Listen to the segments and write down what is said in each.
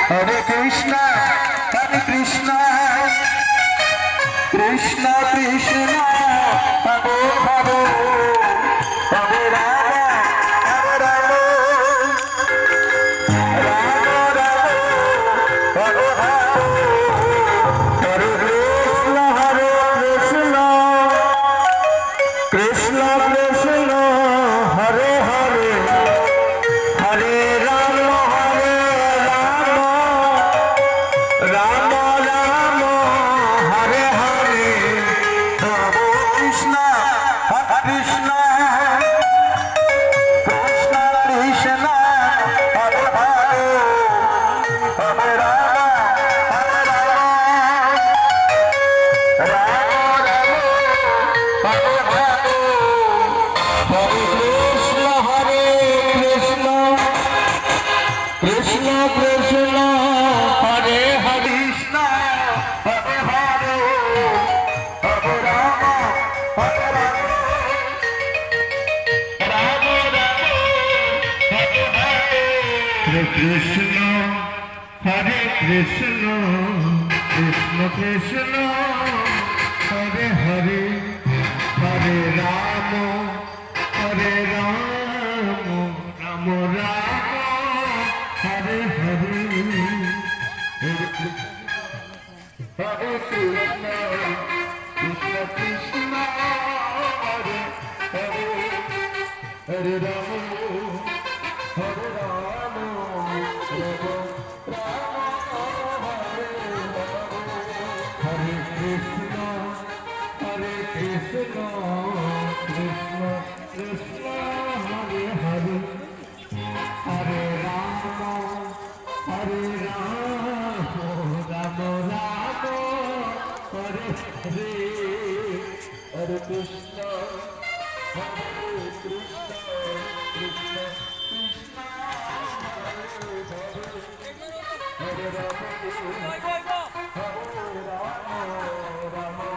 Hare Krishna, Hare Krishna, Krishna Krishna, Hare Hare, Hare Rama, Hare Rama, Rama Rama, Hare Hare, Hare Krishna, Hare Krishna, Krishna Krishna, Hare Hare, Hare Rama, Hare Rama, Rama Rama, Hare Hare, Hare Krishna, Hare Krishna, Krishna Krishna, Hare Hare, Hare Rama, Hare Rama, Rama Rama, Hare Hare, Hare Krishna, Hare Krishna, Krishna Krishna, Hare Hare, Krishna, Hare Hare, Hare Rama, Hare Rama, Rama Rama, Hare Hare. Hare Krishna, Hare Krishna, Krishna Krishna, Hare Hare, Hare Rama, Hare Rama, Rama Rama, Hare Hare. Hare Krishna, Krishna Krishna, Hare Hare, Hare Rama, Hare Rama, Rama Rama, Hare Krishna, Hare Krishna, Krishna Krishna, Hare Hare, Hare Rama, Hare Rama, Rama Rama, Hare Hare, Hare Krishna, Hare Krishna, Krishna Krishna, Hare Hare, Hare Rama, Hare Rama, Rama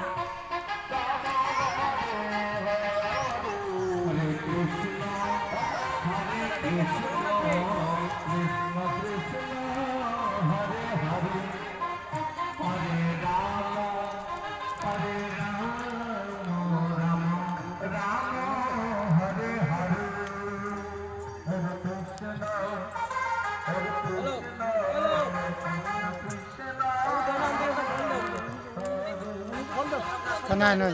Hare Krishna, Hare Krishna, Krishna Krishna, Hare Hare, Hare Rama, Hare Rama, Rama Rama, Hare Hare, Hare Krishna, Hare Krishna, Krishna Krishna, না না